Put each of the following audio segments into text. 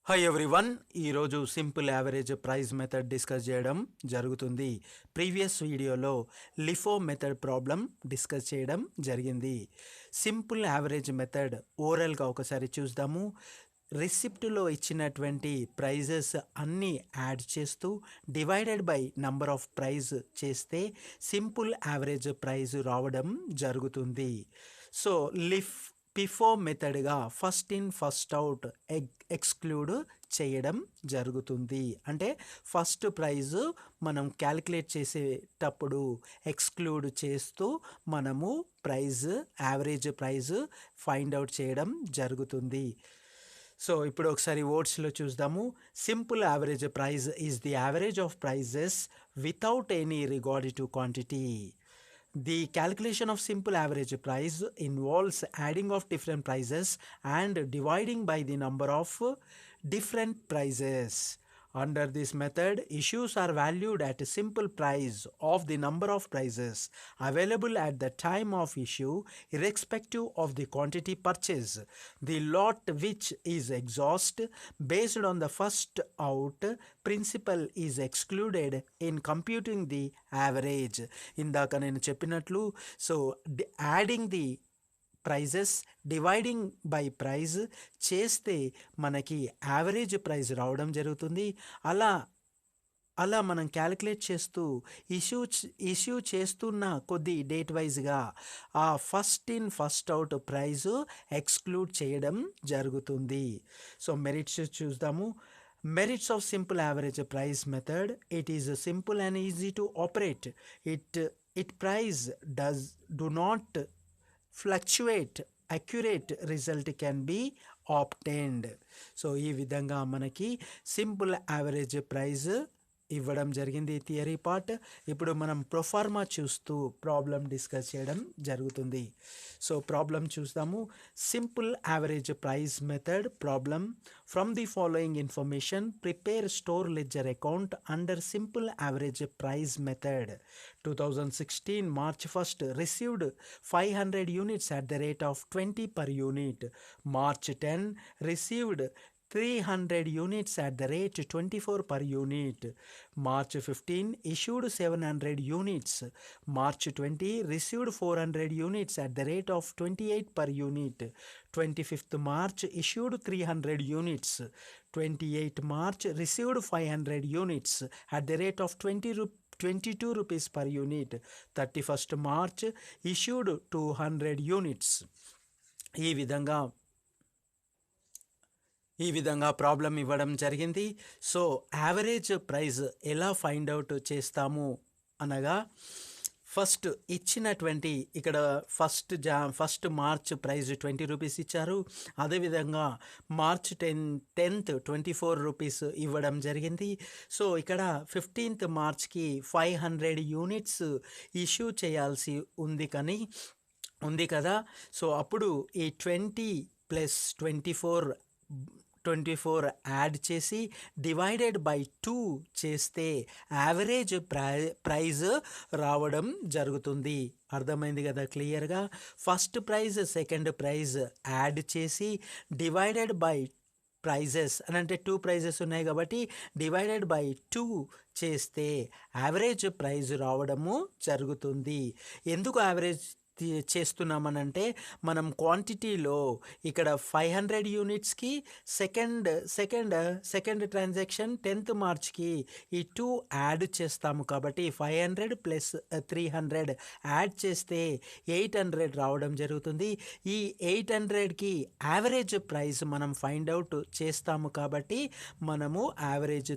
Hi everyone, ఈరోజు simple average price method discuss చేయడం జరుగుతుంది. ప్రీవియస్ వీడియోలో లిఫో మెథడ్ ప్రాబ్లం డిస్కస్ చేయడం జరిగింది. సింపుల్ యావరేజ్ మెథడ్ ఓరల్గా ఒకసారి చూద్దాము. రిసిప్ట్లో ఇచ్చినటువంటి ప్రైజెస్ అన్నీ యాడ్ చేస్తూ divided by number of price చేస్తే సింపుల్ యావరేజ్ ప్రైజ్ రావడం జరుగుతుంది. సో పిఫో మెథడ్గా first in first out exclude చేయడం జరుగుతుంది. అంటే ఫస్ట్ ప్రైజ్ మనం క్యాలిక్యులేట్ చేసేటప్పుడు ఎక్స్క్లూడ్ చేస్తూ మనము యావరేజ్ ప్రైజ్ ఫైండ్ అవుట్ చేయడం జరుగుతుంది. సో ఇప్పుడు ఒకసారి వర్డ్స్లో చూద్దాము. Simple average price is the average of prices without any regard to quantity. The calculation of simple average price involves adding of different prices and dividing by the number of different prices. Under this method, issues are valued at a simple price of the number of prices available at the time of issue, irrespective of the quantity purchased. The lot which is exhaust based on the first out principle is excluded in computing the average. ఇందాక నేను చెప్పినట్లు so adding the prices dividing by price చేస్తే మనకి average price రావడం జరుగుతుంది. అలా మనం calculate చేస్తూ ఇష్యూ చేస్తున్న కొద్ది డేట్ వైజ్గా ఆ first in first out price exclude చేయడం జరుగుతుంది. సో మెరిట్స్ చూద్దాము. Merits of simple average price method: it is simple and easy to operate. It price do not fluctuate. Accurate result can be obtained. So ఈ విధంగా మనకి simple average praise ఇవ్వడం జరిగింది theory part. ఇప్పుడు మనం proforma చూస్తూ problem discuss చేయడం జరుగుతుంది. సో ప్రాబ్లం చూస్తాము. Simple average price method problem. From the following information prepare store ledger account under simple average price method. 2016 March 1st received 500 units at the rate of 20 per unit. March 10 received 300 units at the rate 24 per unit. March 15 issued 700 units. March 20 received 400 units at the rate of 28 per unit. 25th March issued 300 units. 28th March received 500 units at the rate of 22 rupees per unit. 31st March issued 200 units. ఈ విధంగా problem ఇవ్వడం జరిగింది. So average price ఎలా find out చేస్తాము అనగా first ఇచ్చినటువంటి ఇక్కడ first March price 20 rupees ఇచ్చారు. అదేవిధంగా మార్చ్ 10th 24 రూపీస్ ఇవ్వడం జరిగింది. సో ఇక్కడ 15th మార్చ్కి 500 యూనిట్స్ ఇష్యూ చేయాల్సి ఉంది కదా. సో అప్పుడు ఈ 20 ప్లస్ 24 యాడ్ చేసి డివైడెడ్ బై 2 చేస్తే యావరేజ్ ప్రైజ్ రావడం జరుగుతుంది. అర్థమైంది కదా క్లియర్గా. First prize second prize add చేసి డివైడెడ్ బై ప్రైజెస్ అని అంటే 2 ప్రైజెస్ ఉన్నాయి కాబట్టి డివైడెడ్ బై 2 చేస్తే యావరేజ్ ప్రైజ్ రావడము జరుగుతుంది. ఎందుకు యావరేజ్ చేస్తున్నామనంటే మనం క్వాంటిటీలో ఇక్కడ 500 యూనిట్స్కి సెకండ్ ట్రాన్సాక్షన్ 10th మార్చ్కి ఈ 2 యాడ్ చేస్తాము కాబట్టి 500 ప్లస్ 300 యాడ్ చేస్తే 800 రావడం జరుగుతుంది. ఈ 800కి యావరేజ్ ప్రైస్ మనం ఫైండ్ అవుట్ చేస్తాము కాబట్టి మనము యావరేజ్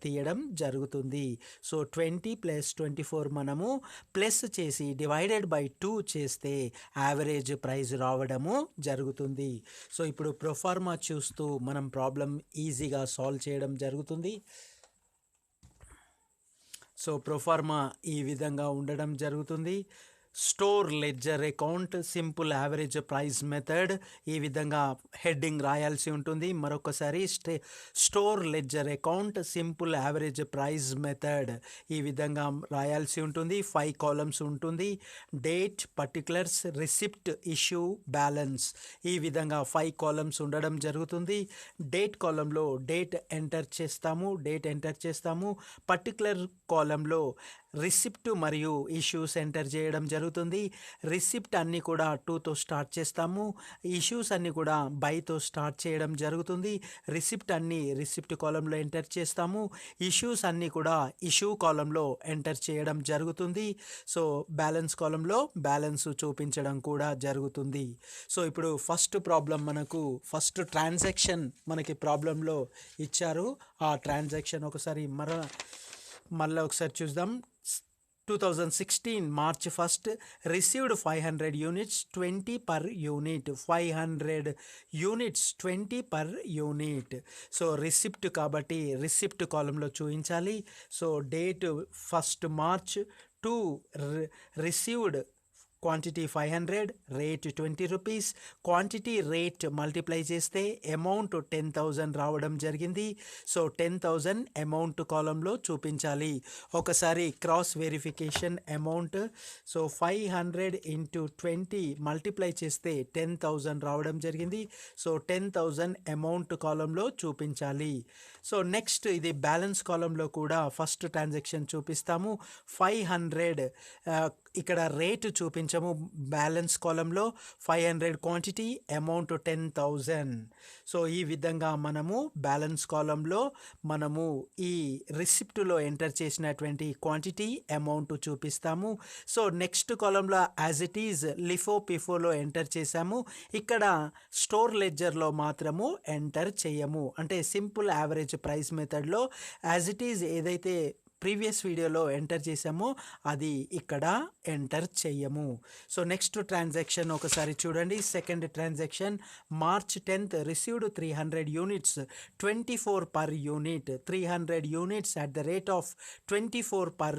తీయడం జరుగుతుంది. సో 20 ప్లస్ 24 మనము ప్లస్ చేసి డివైడెడ్ బై 2 చేస్తే యావరేజ్ ప్రైస్ రావడము జరుగుతుంది. సో ఇప్పుడు ప్రొఫార్మా చూస్తూ మనం ప్రాబ్లం ఈజీగా సాల్వ్ చేయడం జరుగుతుంది. సో ప్రొఫార్మా ఈ విధంగా ఉండడం జరుగుతుంది. Store ledger account simple average price method ఈ విధంగా హెడ్డింగ్ రాయాల్సి ఉంటుంది. మరొకసారి store ledger account simple average price method ఈ విధంగా రాయాల్సి ఉంటుంది. 5 కాలమ్స్ ఉంటుంది. Date, particulars, receipt, issue, balance ఈ విధంగా 5 కాలమ్స్ ఉండడం జరుగుతుంది. డేట్ కాలంలో డేట్ ఎంటర్ చేస్తాము. పర్టికులర్ కాలంలో రిసిప్ట్ మరియు ఇష్యూస్ ఎంటర్ చేయడం జరుగుతుంది. రిసిప్ట్ అన్నీ కూడా 2తో స్టార్ట్ చేస్తాము. ఇష్యూస్ అన్నీ కూడా బైతో స్టార్ట్ చేయడం జరుగుతుంది. రిసిప్ట్ కాలంలో ఎంటర్ చేస్తాము. ఇష్యూస్ అన్నీ కూడా ఇష్యూ కాలంలో ఎంటర్ చేయడం జరుగుతుంది. సో బ్యాలెన్స్ కాలంలో బ్యాలెన్స్ చూపించడం కూడా జరుగుతుంది. సో ఇప్పుడు ఫస్ట్ ట్రాన్సాక్షన్ మనకి ప్రాబ్లంలో ఇచ్చారు. ఆ ట్రాన్సాక్షన్ ఒకసారి మళ్ళీ ఒకసారి చూద్దాం. 2016 March 1st received 500 units 20 per unit 500 units 20 per unit. So receipt కాబట్టి రిసిప్ట్ కాలంలో చూపించాలి. So date 1st March 2 received quantity 500, rate 20 rupees. Quantity rate multiply చేస్తే అమౌంట్ 10,000 రావడం జరిగింది. సో 10,000 అమౌంట్ కాలంలో చూపించాలి. ఒకసారి cross verification amount. So 500 into 20 multiply చేస్తే 10,000 రావడం జరిగింది. సో 10,000 అమౌంట్ కాలంలో చూపించాలి. సో నెక్స్ట్ ఇది బ్యాలెన్స్ కాలంలో కూడా ఫస్ట్ ట్రాన్సాక్షన్ చూపిస్తాము. 500 ఇక్కడ రేటు చూపించము. బ్యాలెన్స్ కాలంలో 500 క్వాంటిటీ, అమౌంట్ 10,000. సో ఈ విధంగా మనము బ్యాలెన్స్ కాలంలో ఈ రిసిప్ట్లో ఎంటర్ చేసినటువంటి క్వాంటిటీ, అమౌంట్ చూపిస్తాము. సో నెక్స్ట్ కాలంలో యాజ్ ఇట్ ఈజ్ పిఫోలో ఎంటర్ చేసాము. ఇక్కడ స్టోర్ లెడ్జర్లో మాత్రము ఎంటర్ చేయము. అంటే సింపుల్ యావరేజ్ ప్రైస్ మెథడ్లో యాజ్ ఇట్ ఈజ్ ఏదైతే ప్రీవియస్ వీడియోలో ఎంటర్ చేసామో అది ఇక్కడ ఎంటర్ చెయ్యము. సో నెక్స్ట్ ట్రాన్సాక్షన్ ఒకసారి చూడండి. Second transaction March 10th received 300 units 24 per unit 300 units at the rate of 24 per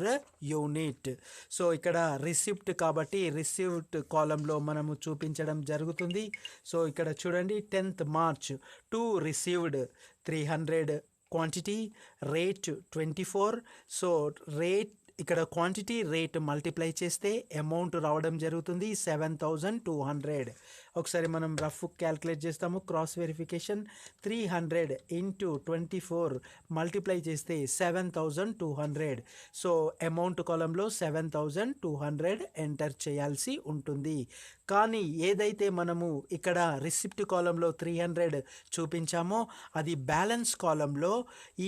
unit. So ఇక్కడ రిసిప్ట్ కాబట్టి రిసిప్ట్ కాలంలో మనము చూపించడం జరుగుతుంది. సో ఇక్కడ చూడండి 10th March 2 received 300 quantity, rate 24. So rate ఇక్కడ క్వాంటిటీ రేట్ మల్టిప్లై చేస్తే అమౌంట్ రావడం జరుగుతుంది 7,200. ఒకసారి మనం రఫ్ క్యాల్కులేట్ చేస్తాము. క్రాస్ వెరిఫికేషన్ 300 ఇంటూ 24 మల్టిప్లై చేస్తే 7,200. సో అమౌంట్ కాలంలో 7,200 ఎంటర్ చేయాల్సి ఉంటుంది. కానీ ఏదైతే మనము ఇక్కడ రిసిప్ట్ కాలంలో 300 చూపించామో అది బ్యాలెన్స్ కాలంలో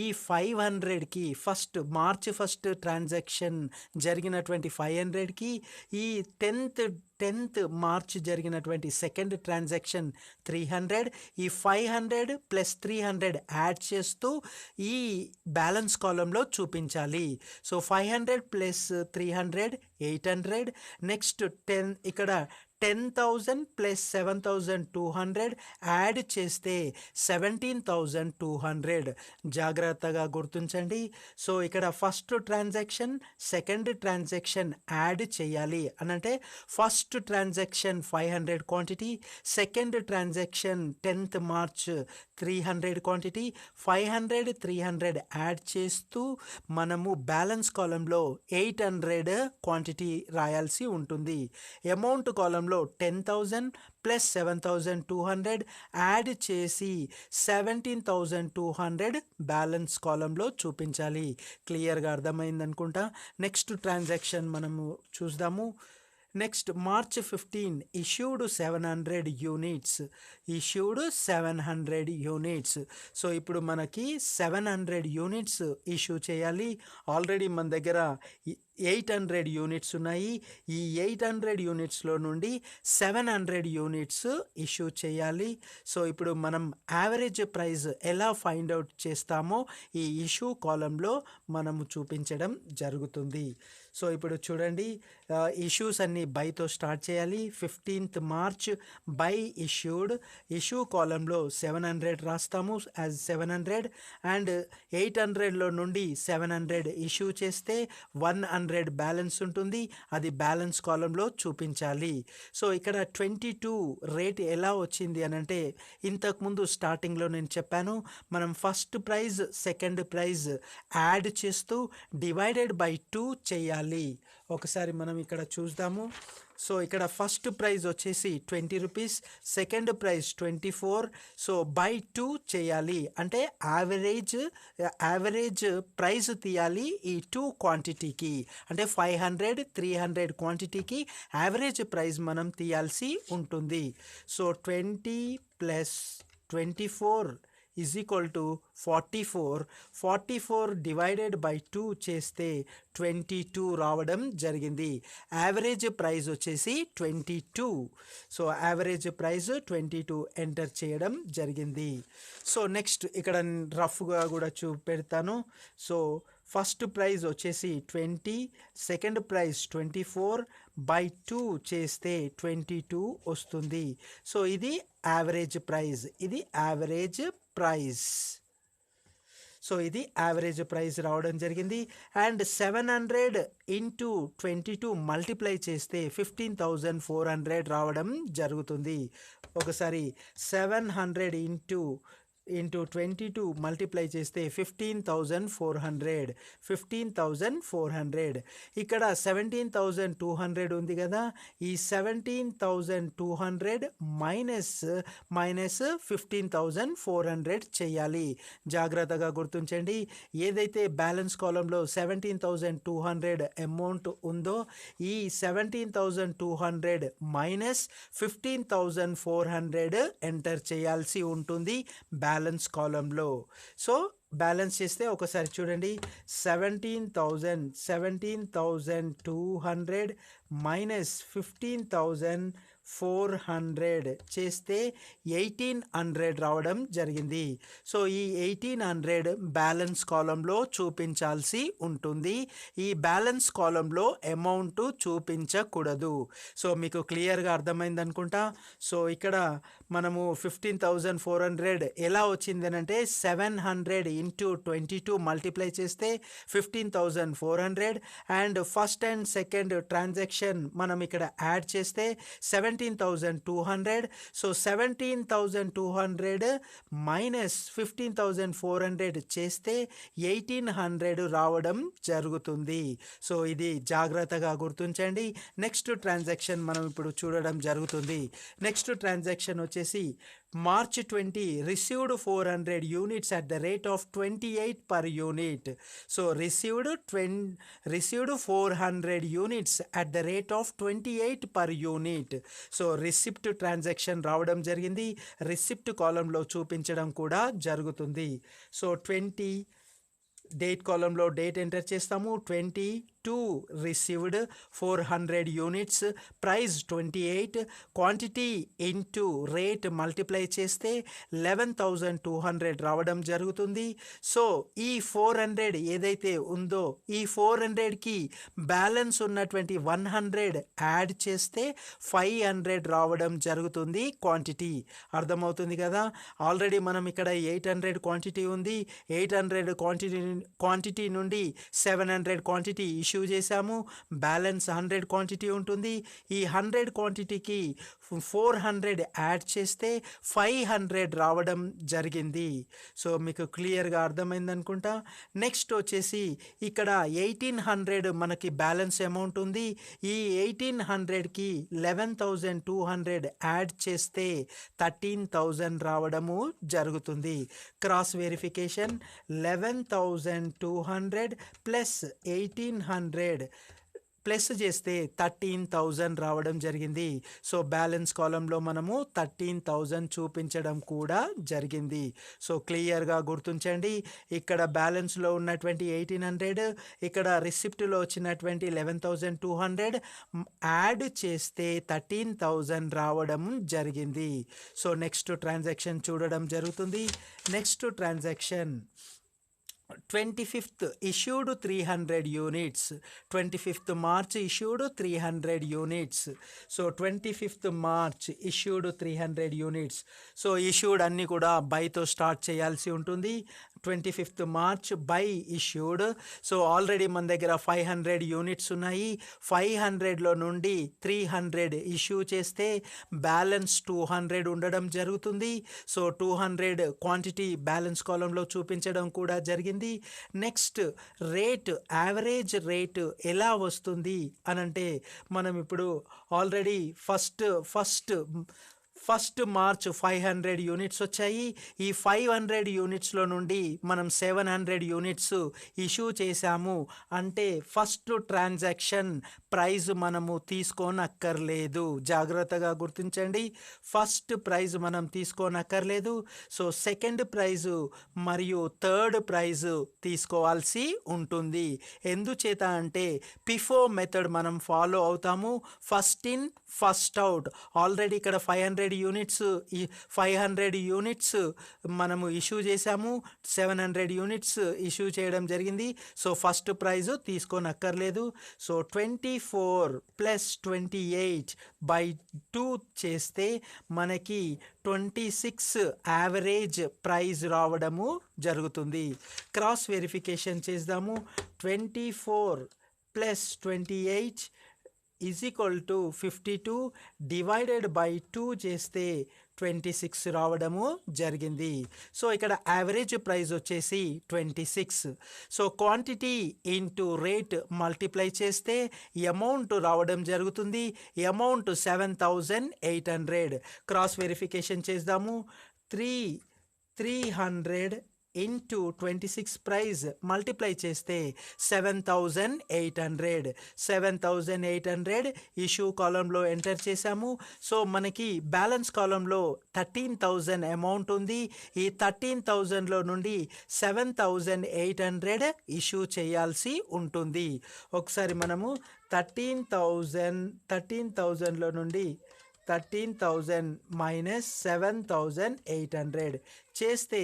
ఈ 500కి మార్చ్ 1st ట్రాన్సాక్షన్ జరిగినటువంటి 500కి ఈ 10th మార్చ్ జరిగినటువంటి సెకండ్ ట్రాన్సాక్షన్ 300, ఈ 500 ప్లస్ 300 యాడ్ చేస్తూ ఈ బ్యాలెన్స్ కాలంలో చూపించాలి. So 500 plus 300 800. నెక్స్ట్ 10 ఇక్కడ 10,000 ప్లస్ 7,200 యాడ్ చేస్తే 17,200. జాగ్రత్తగా గుర్తుంచండి. సో ఇక్కడ first transaction second transaction add చేయాలి అనంటే first transaction 500 quantity, second transaction 10th March 300 quantity, 500 300 add చేస్తూ మనము బ్యాలెన్స్ కాలంలో 800 క్వాంటిటీ రాయాల్సి ఉంటుంది. అమౌంట్ కాలంలో 10,000 ప్లస్ 7,200 యాడ్ చేసి 17,200 బ్యాలెన్స్ కాలంలో చూపించాలి. క్లియర్గా అర్థమైంది అనుకుంటా. నెక్స్ట్ ట్రాన్సాక్షన్ మనము చూద్దాము. Next March 15 issued 700 units. So ఇప్పుడు మనకి 700 యూనిట్స్ ఇష్యూ చేయాలి. ఆల్రెడీ మన దగ్గర 800 యూనిట్స్ ఉన్నాయి. ఈ 800 యూనిట్స్లో నుండి 700 యూనిట్స్ ఇష్యూ చేయాలి. సో ఇప్పుడు మనం యావరేజ్ ప్రైస్ ఎలా ఫైండ్ అవుట్ చేస్తామో ఈ ఇష్యూ కాలంలో మనము చూపించడం జరుగుతుంది. సో ఇప్పుడు చూడండి, ఇష్యూస్ అన్నీ బైతో స్టార్ట్ చేయాలి. 15th March బై ఇష్యూ కాలంలో 700 రాస్తాము యాజ్ 700 అండ్ 800లో నుండి 700 ఇష్యూ చేస్తే 100 100 బ్యాలెన్స్ ఉంటుంది, అది బ్యాలెన్స్ కాలంలో చూపించాలి. సో ఇక్కడ 22 రేట్ ఎలా వచ్చింది అని అంటే, ఇంతకుముందు స్టార్టింగ్లో నేను చెప్పాను, మనం first prize second prize add చేస్తూ డివైడెడ్ బై 2 చేయాలి. ఒకసారి మనం ఇక్కడ చూద్దాము. సో ఇక్కడ ఫస్ట్ ప్రైజ్ వచ్చేసి 20 rupees, second prize 24. So by 2 చేయాలి, అంటే యావరేజ్ ప్రైజ్ తీయాలి ఈ 2 క్వాంటిటీకి, అంటే 500 300 క్వాంటిటీకి యావరేజ్ ప్రైజ్ మనం తీయాల్సి ఉంటుంది. So 20 plus 24 is equal to 44 divided by 2 చేస్తే 22 రావడం జరిగింది. యావరేజ్ ప్రైస్ వచ్చేసి 22. సో యావరేజ్ ప్రైస్ 22 ఎంటర్ చేయడం జరిగింది. సో నెక్స్ట్ ఇక్కడ రఫ్గా కూడా చూపెడతాను. సో ఫస్ట్ ప్రైజ్ వచ్చేసి 20, సెకండ్ ప్రైజ్ 24 బై 2 చేస్తే 22 వస్తుంది. సో ఇది యావరేజ్ ప్రైజ్, ఇది యావరేజ్ ప్రైజ్. సో ఇది యావరేజ్ ప్రైస్ రావడం జరిగింది. అండ్ 700 ఇంటూ 22 మల్టిప్లై చేస్తే 15,400 రావడం జరుగుతుంది. ఒకసారి 700 ఇంటూ 22 మల్టిప్లై చేస్తే 15,400. ఇక్కడ 17,200 ఉంది కదా, ఈ 17,200 మైనస్ 15,400 చేయాలి. జాగ్రత్తగా గుర్తుంచండి, ఏదైతే బ్యాలెన్స్ కాలంలో 17,200 అమౌంట్ ఉందో, ఈ 17,200 మైనస్ 15,400 ఎంటర్ చేయాల్సి ఉంటుంది బ్యాలెన్స్ కాలంలో. సో బ్యాలెన్స్ చేస్తే ఒకసారి చూడండి, 17,200 మైనస్ 15,400 చేస్తే 1,800 రావడం జరిగింది. సో ఈ 1,800 బ్యాలెన్స్ కాలంలో చూపించాల్సి ఉంటుంది. ఈ బ్యాలెన్స్ కాలంలో అమౌంట్ చూపించకూడదు. సో మీకు క్లియర్గా అర్థమైంది అనుకుంటా. సో ఇక్కడ మనము 15,400 ఎలా వచ్చింది అని అంటే, 700 ఇంటూ 22 మల్టిప్లై చేస్తే 15,400, and first and second transaction మనం ఇక్కడ యాడ్ చేస్తే 17,200. సో 17,200 మైనస్ 15,400 చేస్తే 1,800 రావడం జరుగుతుంది. సో ఇది జాగ్రత్తగా గుర్తుంచండి. నెక్స్ట్ ట్రాన్సాక్షన్ మనం ఇప్పుడు చూడడం జరుగుతుంది. నెక్స్ట్ ట్రాన్సాక్షన్ వచ్చేసి March 20 received 400 units at the rate of 28 per unit. So received 400 units at the rate of 28 per unit. So receipt transaction రావడం జరిగింది. రిసిప్ట్ కాలంలో చూపించడం కూడా జరుగుతుంది. సో 20 డేట్ కాలంలో డేట్ ఎంటర్ చేస్తాము. 22 received 400 units, price 28, quantity into rate multiply చేస్తే 11,200 రావడం జరుగుతుంది. సో ఈ 400 ఏదైతే ఉందో, ఈ 400కి బ్యాలెన్స్ ఉన్నటువంటి 100 యాడ్ చేస్తే 500 రావడం జరుగుతుంది క్వాంటిటీ. అర్థమవుతుంది కదా. ఆల్రెడీ మనం ఇక్కడ 800 క్వాంటిటీ ఉంది. 800 క్వాంటిటీ నుండి 700 క్వాంటిటీ ఇష్యూ చేశాము. బ్యాలెన్స్ 100 క్వాంటిటీ ఉంటుంది. ఈ 100 క్వాంటిటీకి 400 యాడ్ చేస్తే 500 రావడం జరిగింది. సో మీకు క్లియర్గా అర్థమైంది అనుకుంటా. నెక్స్ట్ వచ్చేసి ఇక్కడ 1,800 మనకి బ్యాలెన్స్ అమౌంట్ ఉంది. ఈ 1,800కి 11,200 యాడ్ చేస్తే 13,000 రావడము జరుగుతుంది. క్రాస్ వెరిఫికేషన్ 11,200 ప్లస్ 1,800 ప్లస్ చేస్తే 13,000 రావడం జరిగింది. సో బ్యాలెన్స్ కాలంలో మనము 13,000 చూపించడం కూడా జరిగింది. సో క్లియర్గా గుర్తుంచండి, ఇక్కడ బ్యాలెన్స్లో ఉన్నటువంటి 1,800, ఇక్కడ రిసిప్ట్లో వచ్చినటువంటి 11,200 యాడ్ చేస్తే 13,000 రావడం జరిగింది. సో నెక్స్ట్ ట్రాన్సాక్షన్ చూడడం జరుగుతుంది. Next transaction 25th issued 300 units. 25th March issued 300 units. So 25th March issued 300 units. So issued అన్నీ కూడా బైతో స్టార్ట్ చేయాల్సి ఉంటుంది. 25th March by issued. So already మన దగ్గర 500 యూనిట్స్ ఉన్నాయి. 500లో నుండి 300 ఇష్యూ చేస్తే బ్యాలెన్స్ 200 ఉండడం జరుగుతుంది. సో 200 క్వాంటిటీ బ్యాలెన్స్ కాలంలో చూపించడం కూడా జరిగింది. నెక్స్ట్ రేట్, యావరేజ్ రేట్ ఎలా వస్తుంది అనంటే మనం ఇప్పుడు ఆల్రెడీ ఫస్ట్ మార్చ్ 500 యూనిట్స్ వచ్చాయి. ఈ 500 యూనిట్స్లో నుండి మనం 700 యూనిట్స్ ఇష్యూ చేశాము అంటే ఫస్ట్ ట్రాన్సాక్షన్ ప్రైజ్ మనము తీసుకోనక్కర్లేదు. జాగ్రత్తగా గుర్తించండి, ఫస్ట్ ప్రైజ్ మనం తీసుకోనక్కర్లేదు. సో సెకండ్ ప్రైజు మరియు థర్డ్ ప్రైజు తీసుకోవాల్సి ఉంటుంది. ఎందుచేత అంటే పిఫో మెథడ్ మనం ఫాలో అవుతాము. First in first out. Already ఇక్కడ 500 యూనిట్స్ మనము ఇష్యూ చేశాము, 700 యూనిట్స్ ఇష్యూ చేయడం జరిగింది. సో ఫస్ట్ ప్రైజ్ తీసుకోనక్కర్లేదు. సో 24 + 28/2 చేస్తే మనకి 26 యావరేజ్ ప్రైజ్ రావడము జరుగుతుంది. క్రాస్ వెరిఫికేషన్ చేద్దాము. 24 + 28 = 52 ÷ 2 చేస్తే 26 రావడము జరిగింది. సో ఇక్కడ యావరేజ్ ప్రైస్ వచ్చేసి 26. So quantity into rate multiply చేస్తే అమౌంట్ రావడం జరుగుతుంది. అమౌంట్ 7800. క్రాస్ వెరిఫికేషన్ చేద్దాము. 300 ఇంటూ 26 ప్రైజ్ మల్టిప్లై చేస్తే 7800 ఇష్యూ కాలంలో ఎంటర్ చేశాము. సో మనకి బ్యాలెన్స్ కాలంలో 13,000 అమౌంట్ ఉంది. ఈ 13,000లో నుండి 7,800 ఇష్యూ చేయాల్సి ఉంటుంది. ఒకసారి మనము 13,000లో నుండి 13,000 - 7,800 చేస్తే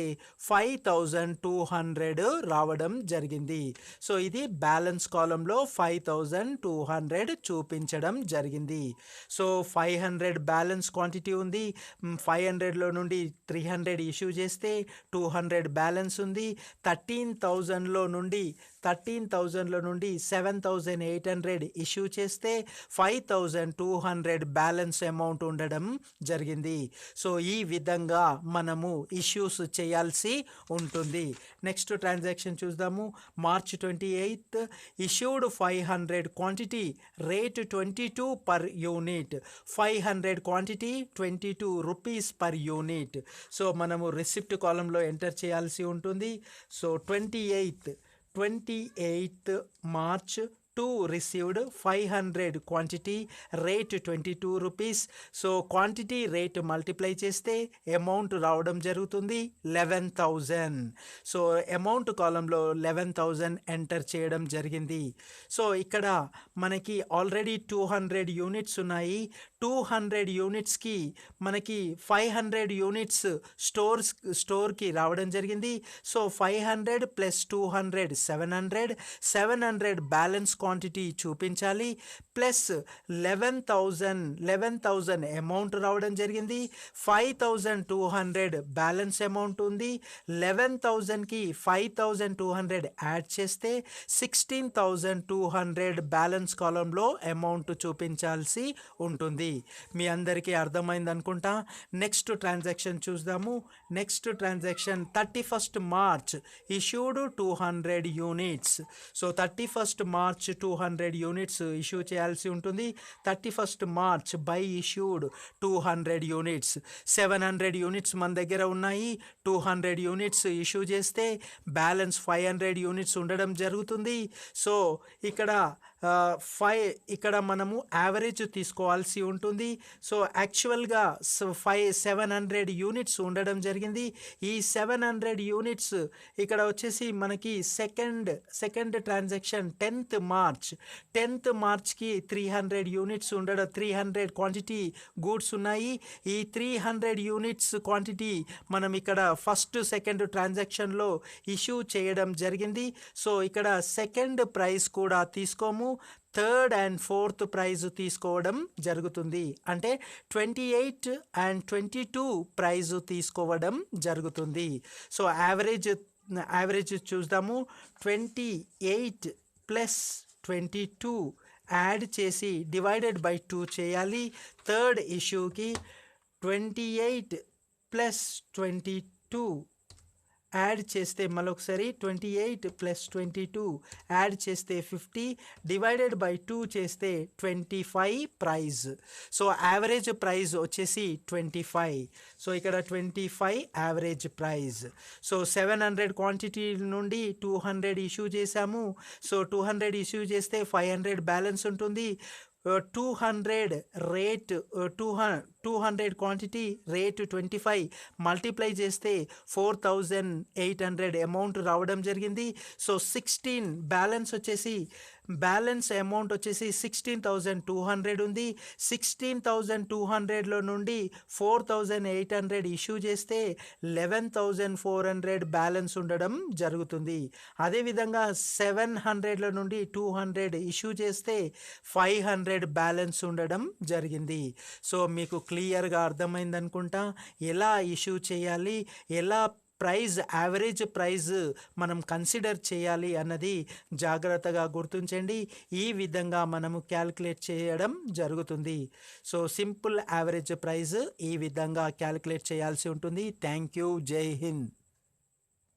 5,200 రావడం జరిగింది. సో ఇది బ్యాలెన్స్ కాలంలో 5,200 చూపించడం జరిగింది. సో 500 బ్యాలెన్స్ క్వాంటిటీ ఉంది. 500లో నుండి 300 ఇష్యూ చేస్తే 200 బ్యాలెన్స్ ఉంది. 13,000లో నుండి 7,800 ఇష్యూ చేస్తే 5,200 బ్యాలెన్స్ అమౌంట్ ఉండడం జరిగింది. సో ఈ విధంగా మనము ఇష్యూస్ చేయాల్సి ఉంటుంది. నెక్స్ట్ ట్రాన్సాక్షన్ చూద్దాము. March 28 issued 500 quantity, rate 22 per unit. 500 quantity 22 rupees per unit. So మనము రిసిప్ట్ కాలంలో ఎంటర్ చేయాల్సి ఉంటుంది. So 28th March 2 received 500 quantity, rate 22 rupees. So quantity rate multiply చేస్తే అమౌంట్ రావడం జరుగుతుంది 11,000. సో అమౌంట్ కాలంలో 11,000 ఎంటర్ చేయడం జరిగింది. సో ఇక్కడ మనకి ఆల్రెడీ 200 యూనిట్స్ ఉన్నాయి. 200 యూనిట్స్కి మనకి 500 యూనిట్స్ స్టోర్కి రావడం జరిగింది. సో 500 + 200 700 బ్యాలెన్స్ క్వాంటిటీ చూపించాలి. ప్లస్ 11,000 అమౌంట్ రావడం జరిగింది. 5,200 బ్యాలెన్స్ అమౌంట్ ఉంది. 11,000కి 5,200 యాడ్ చేస్తే 16,200 బ్యాలెన్స్ కాలంలో అమౌంట్ చూపించాల్సి ఉంటుంది. మీ అందరికీ అర్థమైంది అనుకుంటా. నెక్స్ట్ ట్రాన్సాక్షన్ చూద్దాము. Next transaction 31st March issued 200 units. So 31st March 200 units issue చేయాల్సి ఉంటుంది. 31st March by issued 200 units. 700 units మన దగ్గర ఉన్నాయి. 200 యూనిట్స్ ఇష్యూ చేస్తే బ్యాలెన్స్ 500 యూనిట్స్ ఉండడం జరుగుతుంది. సో ఇక్కడ మనము యావరేజ్ తీసుకోవాల్సి ఉంటుంది. సో యాక్చువల్గా 700 యూనిట్స్ ఉండడం జరిగింది. ఈ 700 యూనిట్స్ ఇక్కడ వచ్చేసి మనకి second transaction 10th మార్చ్కి 300 units 300 quantity goods ఉన్నాయి. ఈ 300 యూనిట్స్ క్వాంటిటీ మనం ఇక్కడ సెకండ్ ట్రాన్సాక్షన్లో ఇష్యూ చేయడం జరిగింది. సో ఇక్కడ సెకండ్ ప్రైస్ కూడా తీసుకోము, థర్డ్ అండ్ ఫోర్త్ ప్రైజ్ తీసుకోవడం జరుగుతుంది. అంటే 28 and 22 ప్రైజ్ తీసుకోవడం జరుగుతుంది. సో యావరేజ్ యావరేజ్ చూద్దాము. 28 ప్లస్ 22 యాడ్ చేసి డివైడెడ్ బై 2 చేయాలి. థర్డ్ ఇష్యూకి 28 ప్లస్ 22 యాడ్ చేస్తే మరొకసారి 28 ప్లస్ 22 యాడ్ చేస్తే 50 డివైడెడ్ బై 2 చేస్తే 25 ప్రైజ్. సో యావరేజ్ ప్రైజ్ వచ్చేసి 25. సో ఇక్కడ 25 యావరేజ్ ప్రైజ్. సో 700 క్వాంటిటీ నుండి 200 ఇష్యూ చేశాము. సో 200 ఇష్యూ చేస్తే 500 బ్యాలెన్స్ ఉంటుంది. 200 రేట్ 200 క్వాంటిటీ రేట్ 25 మల్టిప్లై చేస్తే 4800 అమౌంట్ రావడం జరిగింది. సో 16 బ్యాలెన్స్ అమౌంట్ వచ్చేసి 16,200 ఉంది. 16,200లో నుండి 4,800 ఇష్యూ చేస్తే 11,400 బ్యాలెన్స్ ఉండడం జరుగుతుంది. అదేవిధంగా 700లో నుండి 200 ఇష్యూ చేస్తే 500 బ్యాలెన్స్ ఉండడం జరిగింది. సో మీకు క్లియర్గా అర్థమైంది అనుకుంటా ఎలా ఇష్యూ చేయాలి, ఎలా యావరేజ్ ప్రైజ్ మనం కన్సిడర్ చేయాలి అన్నది జాగ్రత్తగా గుర్తుంచండి. ఈ విధంగా మనము క్యాలిక్యులేట్ చేయడం జరుగుతుంది. సో సింపుల్ యావరేజ్ ప్రైజ్ ఈ విధంగా క్యాలిక్యులేట్ చేయాల్సి ఉంటుంది. Thank you. జై హింద్.